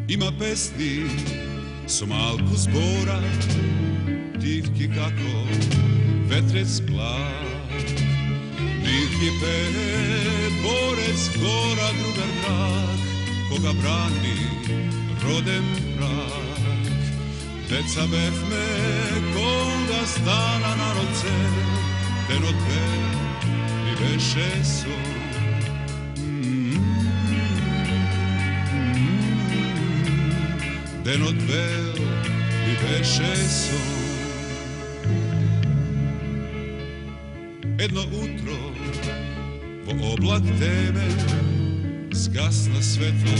Ima pesni su malku zbora, divki kako vetrec plav. Divki peje borec gora drugar drag, koga brani rodem prag. Deca befme koga stana na roce, den odve mi veše son. Den odvel mi veše son. Jedno utro vo oblak teme zgasna svetlo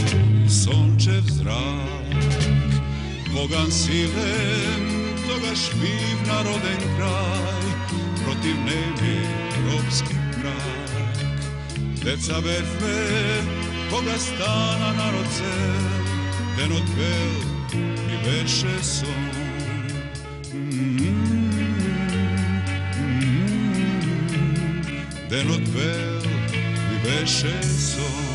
sončev zrak. Pogan silem toga špiv naroden kraj, protiv nebi ropski mrak. Deca befme koga stana na roce, den odvel mi veše son. Den odvel mi veše son.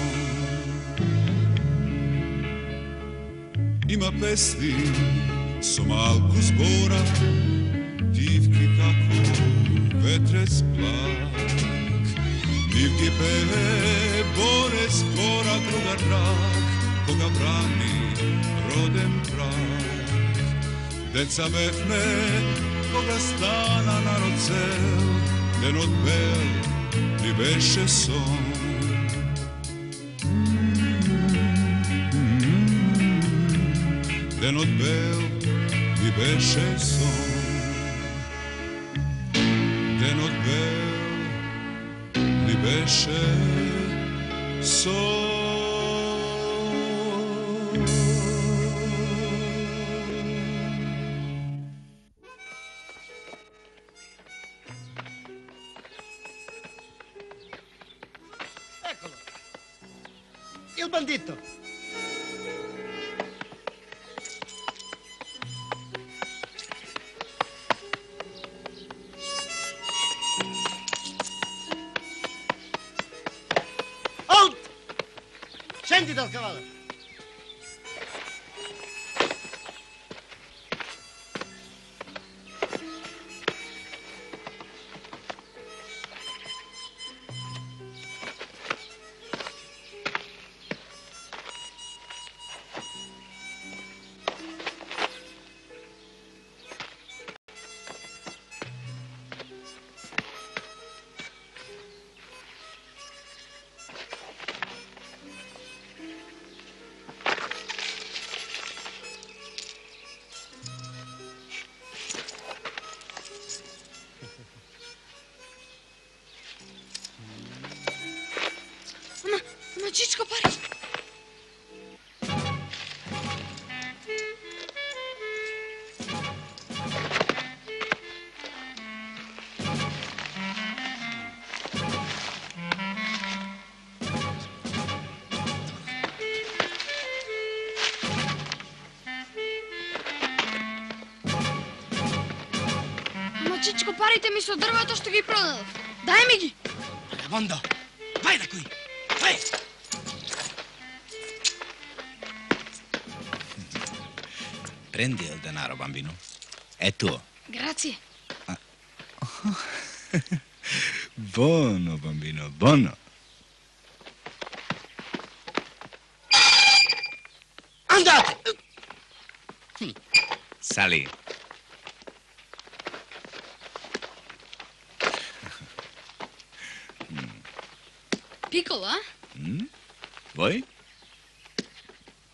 Ima pesni su malku zbora, divki kako vetrec plak. Divki peje borec gora drugar drag, koga brani rodem prag. Deca befme koga stana na rocel, den odvel mi veše son. Den odvel mi veše son. Den odvel mi veše son. Eccolo, il bandito. Halt! Scendi dal cavallo. Chičko, pari. Chičko, parите mi su od drveta što gi prodadov. Daj mi gi. Mondo, vai da qui, vai! Prendi il denaro, bambino. È tuo. Grazie. Buono, bambino, buono. Andate! Sali. Piccolo, eh? Vuoi?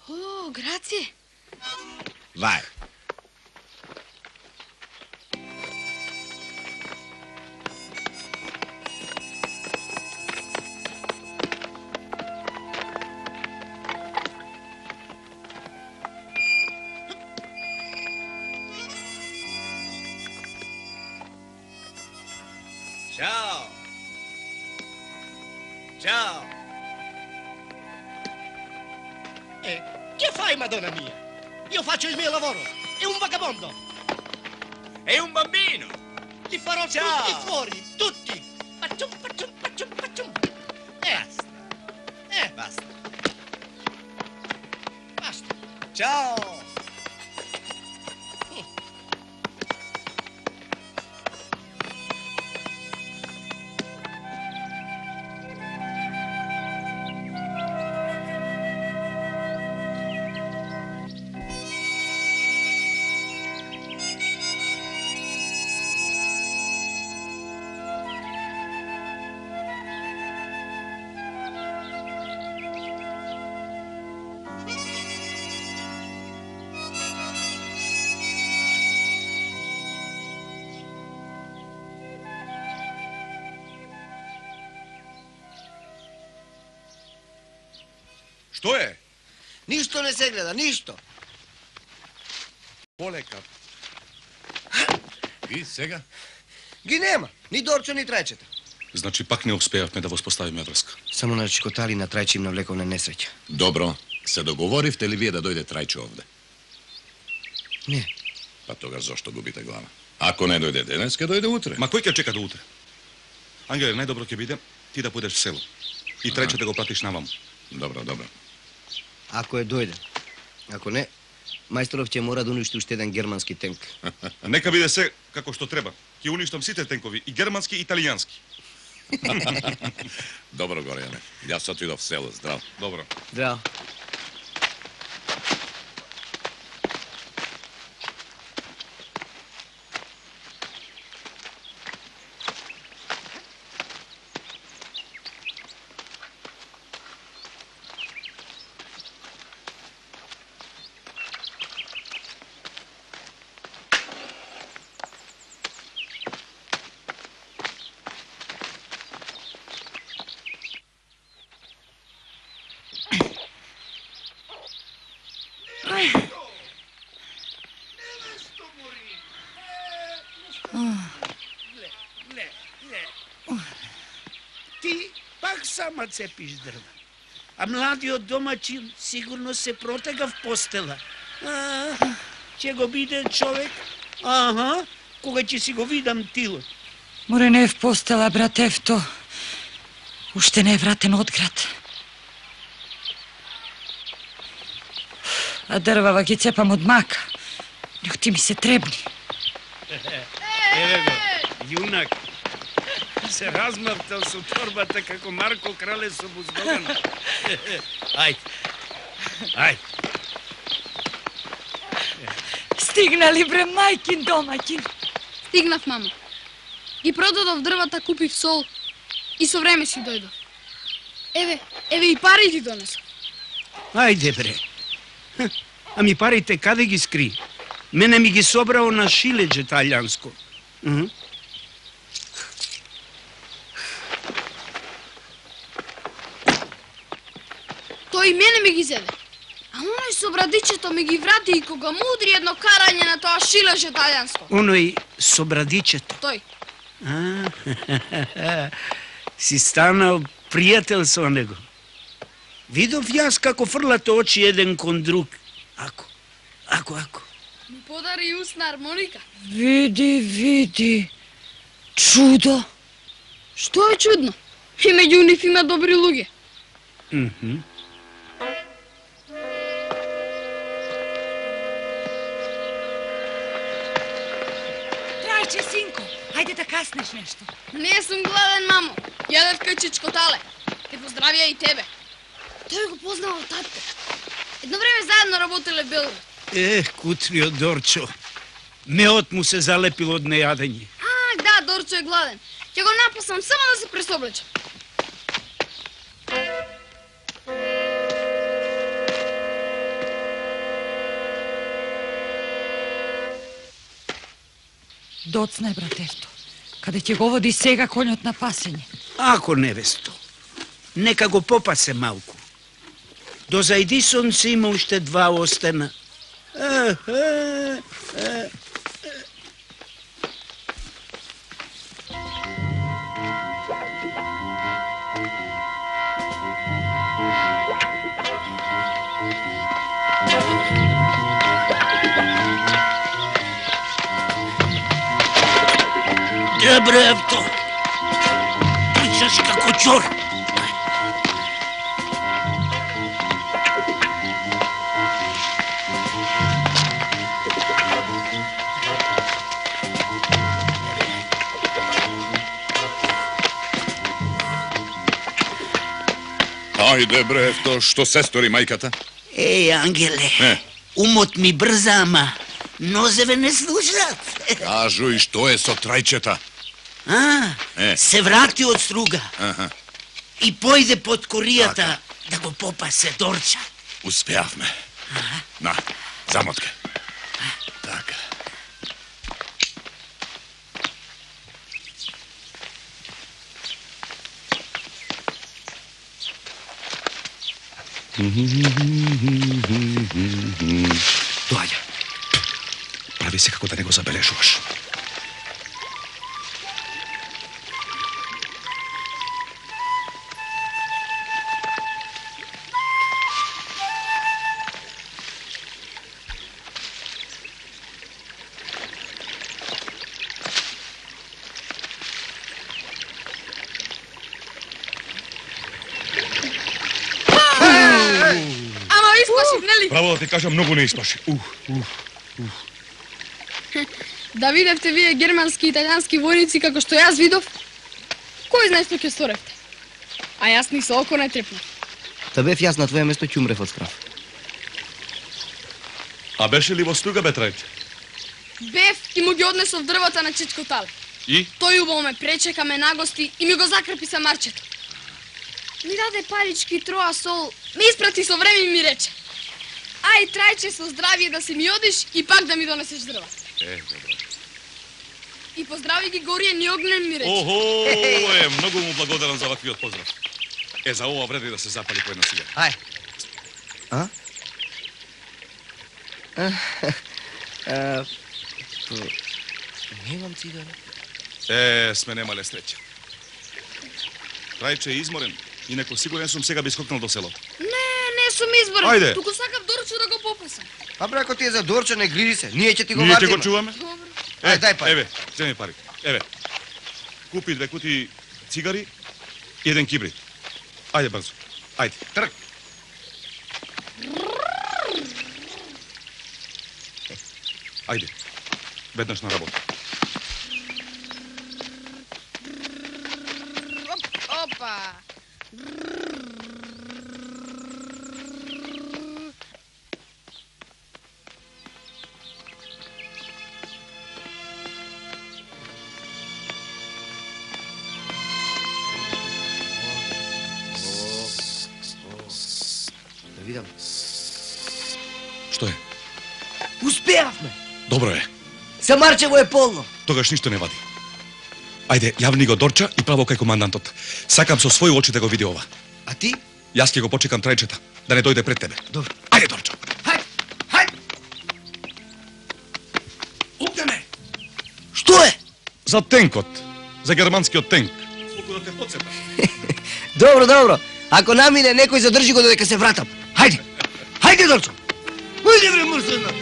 Oh, grazie. Vai. Ciao! Ciao! Che fai, madonna mia? Io faccio il mio lavoro. È un vagabondo. È un bambino! Li farò Ciao. tutti fuori, tutti. Paccium, paccium, paccium, paccium. Basta. Basta. Ćao. Što je? Ništo ne se gleda, ništo. Poleka. I сега? Ги нема, ни Дорчо, ни Трајчета. Значи пак не успеавме да воспоставиме врска. Само на Чикотали на Трајче им навлековна несреќа. Добро, се договоривте ли вие да дојде Трајче овде? Не. Па тогаш зошто губите глава? Ако не дојде денес, ке дојде утре. Ма кој ќе чека до утре? Ангеле, најдобро ќе биде ти да пудеш в село. И Трајче да го платиш наваму. Добро, добро. Ако е дојде. Ако не, мајсторов ќе мора да уништи уште еден германски тенк. Нека биде се како што треба. Ќе уништам сите тенкови, и германски, и италијански. Добро, Горјане. Јас отидов в село, здрав. Добро. Здраво. Ти пак сама цепиш дрва. А младиот домаќин сигурно се протега в постела. Ќе го биде човек? Аха, кога ќе си го видам тилот. Море не е в постела, брат Евто. Уште не е вратен од град. А дрвава ги цепам од мака. Нюхти ми се требни. Еве го, јунак. Се размавтал со торбата како Марко Крале со буздогана. Ајде, ајде. Стигнали, бре, мајкин домаќин. Стигнав, мамо. Ги продадов дрвата, купив сол и со време си дојдов. Еве и пари ти донесов. Ајде, бре. Ами парите каде ги скри? Мене ми ги собрао на шилеđe италијанско. Тој и мене ми ги зеде. А оној со брадичето ми ги врати и кога му удри едно карање на тоа шилеđe италијанско. Оној со брадичето. Тој. Си станал пријател со него. Видов јас како фрлате очи еден кон друг. Ако. Ми подари устна армоника. Види. Чудо. Што е чудно? И меѓу нив има добри луѓе. Трајче, синко, ајде да каснеш нешто. Не сум гладен, мамо. Јадев кај Чичкотале. Те поздравија и тебе. Тој го познал татко. Едно време заедно работеле в Белград. Кутриот Дорчо. Меот му се залепил од нејадење. Да, Дорчо е гладен. Ќе го напасам само да се пресоблечам. Доцна е, брат Евто. Каде ќе го води сега конјот на пасење? Ако, невесто, нека го попасе малку. До зајди сонце има уште 2 остена. Добре, Евто. Трчаш како чор. Ajde bre, to što sestori majkata? Ej, Angele, umot mi brzama, nozeve ne služat. Kažu i što je so trajčeta? Se vrati od struga Aha, i pojde pod korijata da go popase Dorča. uspjavme. Na, zamotke. Tak. Dođa. Pravi se kako da nego zabeležuvaš. Ама исплашив, нели? Право да ти кажам, многу не исплаши. Да видевте вие германски и италијански војници како што јас видов, кој знае што ќе сторевте? А јас ни со око не трепнав. Да бев јас на твое место ќе умрев од страв. А беше ли во струга, бе, Трајче? Бев и му ги однесов дрвата на Чичко Тале. И? Тој убаво ме пречека, ме нагости и ми го закрпи са марчето. Ми даде парички, троа сол, ме испрати со време и ми рече: ај, Трајче, со здравие да си ми одиш и пак да ми донесеш дрва. Добро. И поздрави ги Горијан и Огнен ми рече. Охо, многу му благодарам за ваквиот поздрав. За ова вреди да се запали по една сигара. Ај. Немам цигара. Сме немале среќа. Трајче е изморен, инако сигурен сум сега би скокнал до селото. Не сум изборен. Ајде. Туку сакав Дорчо да го попасам. А бре, ако ти е за Дорче, не грижи се. Ние ќе ти го Ние ќе вадиме. го чуваме. Добро. Ај, дај пари. Еве, земи пари. Еве. Купи 2 кутии цигари и 1 кибрид. Ајде брзо. Ајде. Трк. Ајде. Веднаш на работа. Опа. Да видам. Што е? Успеавме. Добро е. Самарчево е полно. Тогаш ништо не вади. Ајде, јавни го Дорча и право кај командантот. Сакам со своји очи да го види ова. А ти? Јас ќе го почекам Трајчета, да не дојде пред тебе. Добро. Ајде, Дорчо. Хајде, хајде. Угнене! Што е? За тенкот. За германскиот тенк. Колку да те подсета. Добро, добро. Ако намине некој, задржи го додека се вратам. Хајде. Хајде, Дорчо. Ујде, бре, мрсена.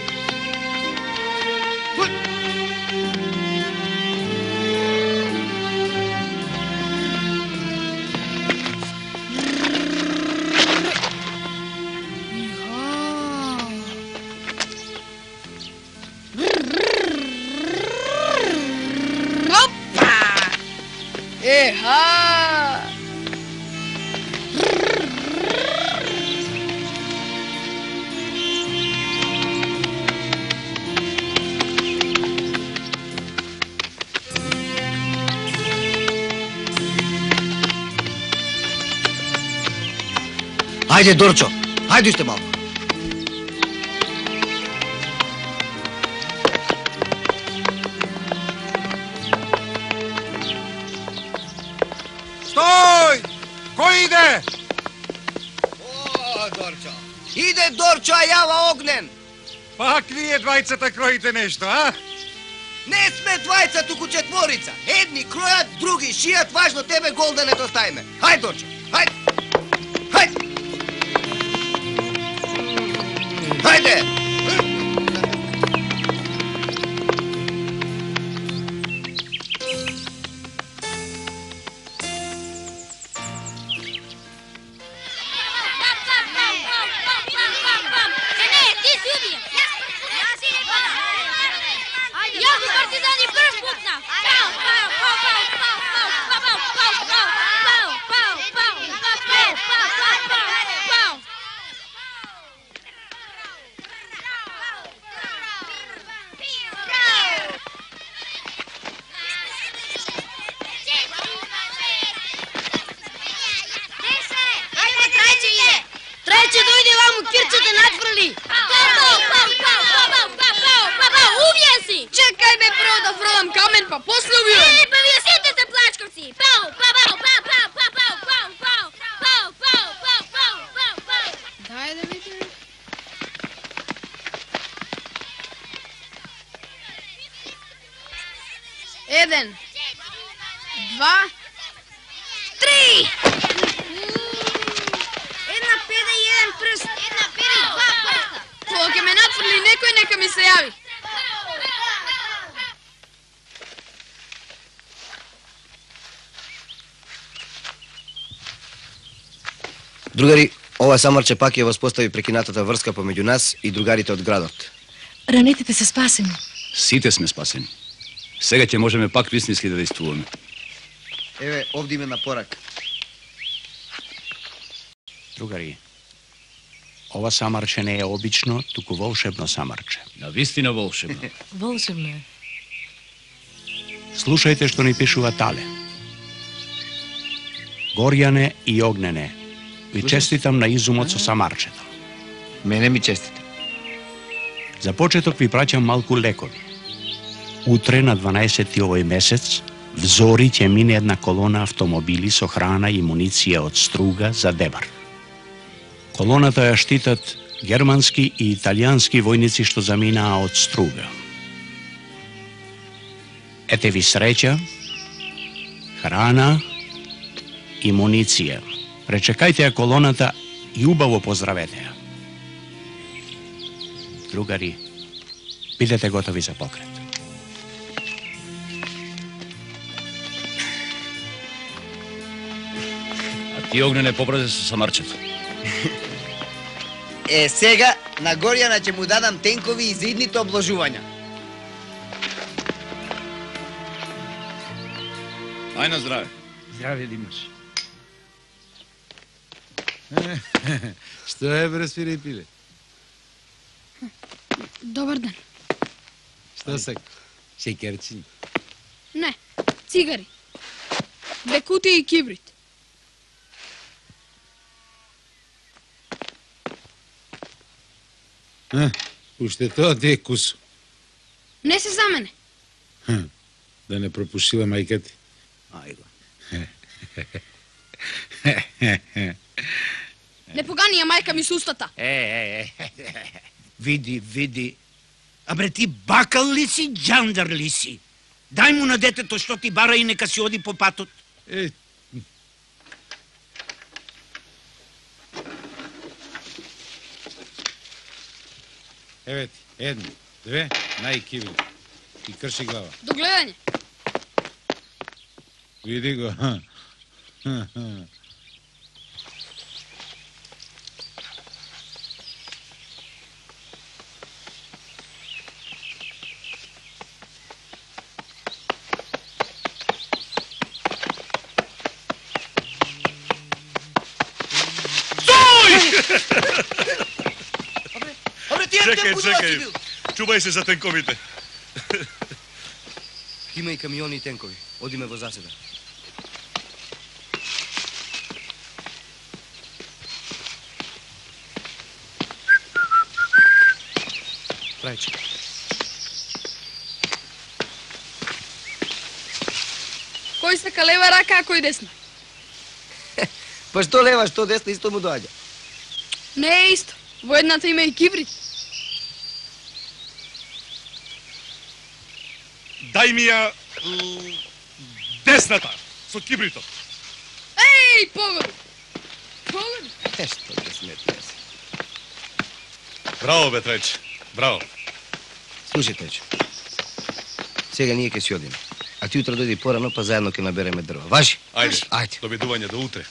Еха! Хајде, Дорчо. Хајде уште малку. Стој! Кој иде? О, Дорчо. Иде Дорчо, а јава Огнен. Пак вие двајцата кроите нешто, а? Не сме двајца, туку четворица. Едни кројат, други шијат, важно тебе гол да не доставиме. Хајде, Дорчо. Хајде. Хајде. Хајде. Јас и партизани прв пукна. Пау, пау, пау, пау, пау, пау, пау, пау, пау, пау, пау, пау, пау, пау, пау, 1, 2, 3! Една педа и еден пръст. Една педа и два пръста. Кога ке ме натврли некој, нека ми се јави. Другари, ова самарче пак ја воспостави прекинатата врска помеѓу нас и другарите од градот. Ранетите се спасени. Сите сме спасени. Сега ќе можеме пак вистински да действуваме. Еве, овде име на порак. Другари, ова самарче не е обично, туку волшебно самарче. Навистина волшебно. Волшебно е. Слушајте што ни пишува Тале. Горјане и Огнене, ви честитам на изумот со самарчето. Мене ми честите. За почеток ви праќам малку лекови. Утре на 12 овој месец, взори ќе мине една колона автомобили со храна и муниција од Струга за Дебар. Колоната ја штитат германски и италијански војници што заминаа од Струга. Ете ви среќа, храна и муниција. Пречекајте ја колоната и убаво поздравете ја. Другари, бидете готови за покрет. А ти, Огнене, побрзе со самарчето. Сега на Горјана ќе му дадам тенкови и за идните обложувања. Ај на здраве. Здраве да имаш. Што е, бре, свири пиле? Добар ден. Што сак? Шекерчини? Не, цигари. 2 кутии кибрит. Уште тоа ти е кусо. Не се за мене. Да не пропушила мајка ти. Ајго. Не погани ја мајка ми с устата. Види. Абре, ти бакал ли си, джандар ли си? Дај му на детето што ти бара и нека си оди по патот. Еве ти, 1, 2, најкивли. И крши глава. До гледање. Види го. Чекај. Чувај се за тенковите. Има и камиони и тенкови. Одиме во заседа. Трајче. Кој сака лева рака, а кој десна? Па што лева, што десна, исто му доаѓа. Не е исто. Во едната има и кибрит. Дај ми ја десната со кибритот. Еј, погоди. Што ќе сметне се. Браво, бе, Трајче. Браво. Слушај, Трајче. Сега ние ќе си одиме. А ти утре дојди порано, па заедно ќе набереме дрва. Важи? Ајде. Доведување до утре.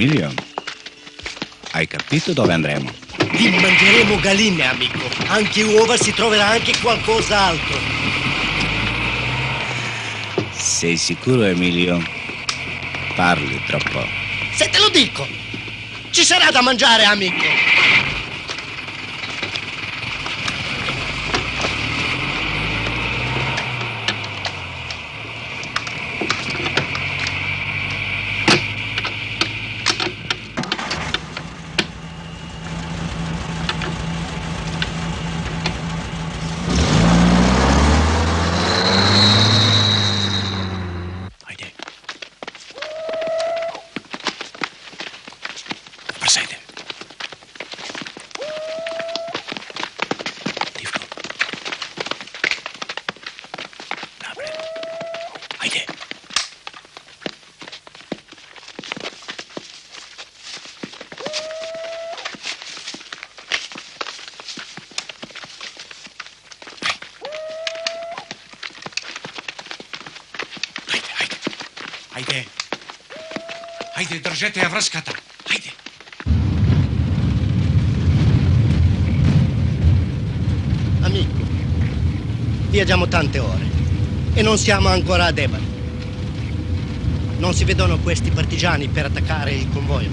Emilio, hai capito dove andremo? Vi mangeremo galline, amico. Anche uova si troverà anche qualcos'altro. Sei sicuro, Emilio? Parli troppo. Se te lo dico, ci sarà da mangiare, amico. Ajde, držete je vrskata. Ajde. Amico, viaggiamo tante ore e non siamo ancora a Deban. Non si vedono questi partigiani per attaccare il convoglio.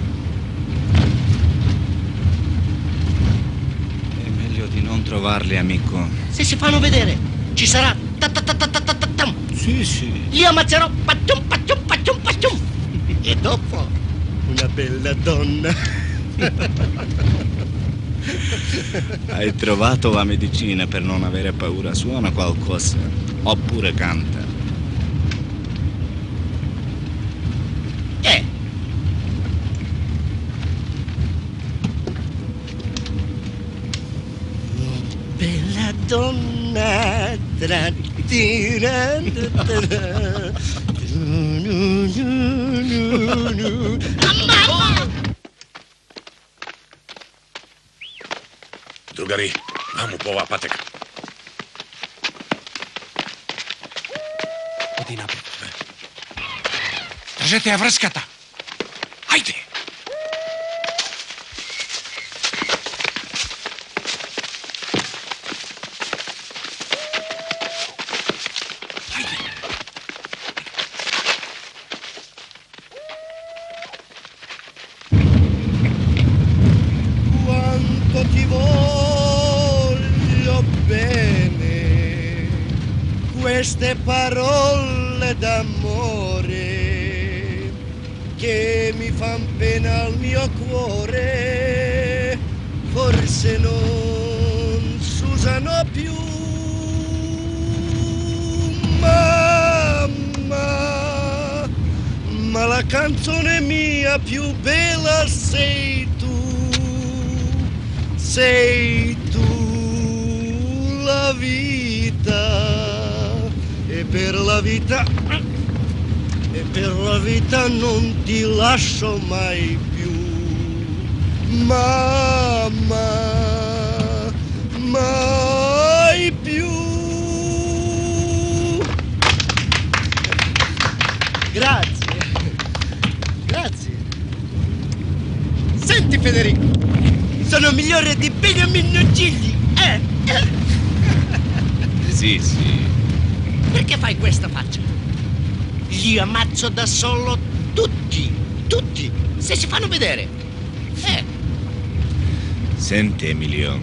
È meglio di non trovarli, amico. Se si fanno vedere, ci sarà. Sì, sì. Li ammazzerò. Paccium. E dopo una bella donna. Hai trovato la medicina per non avere paura? Suona qualcosa. Oppure canta. Bella donna. Drugari, vamo po ova patika. Odi napred. Držete je vrskata. Ajde. Ti voglio bene, queste parole d'amore che mi fan pena al mio cuore, forse non s'usano più, mamma, ma la canzone mia più bella sei tu, la vita, e per la vita non ti lascio mai più, mamma, mai più. Grazie. Senti Federico, sono migliore di Beniamino Gigli, Sì. Perché fai questa faccia? Li ammazzo da solo tutti, se si fanno vedere. Senti, Emilio,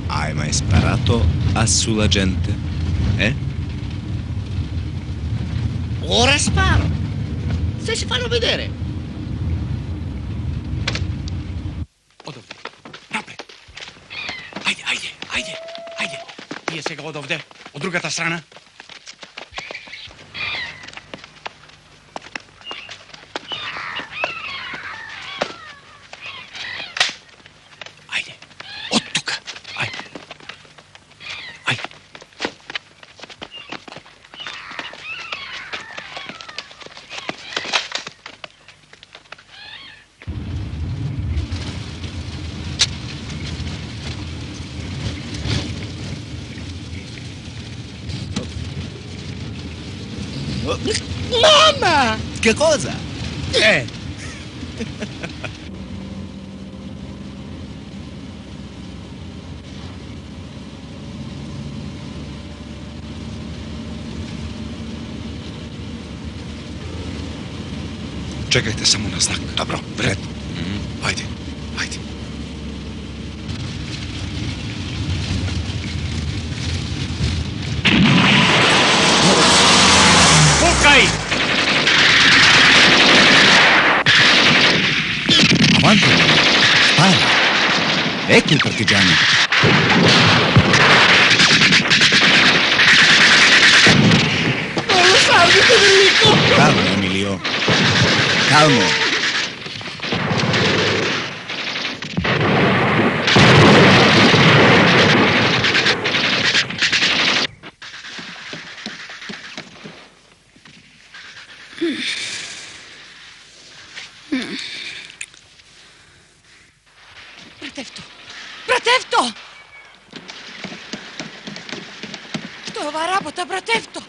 hai mai sparato sulla gente? Ora sparo, se si fanno vedere. Prije se ga odovde, od drugata strana. Ajde, od tuka. Ajde. Mamma! Che cosa? Čekajte samo na znak. Dobro, vred. Ajde, ajde. Pukaj! Avanti! Spara! Ecco il partigiano! Non lo salvi, Federico! Calmo, Emilio. Calmo. Bratevto! Bratevto! Što je ova rabota, Bratevto?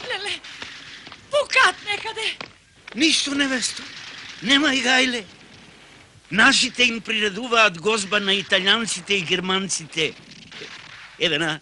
Lele, пукат некаде! Нищо, невесто. Немај гајле. Нашите им приредуваат гозба на италијанците и германците. Еве на,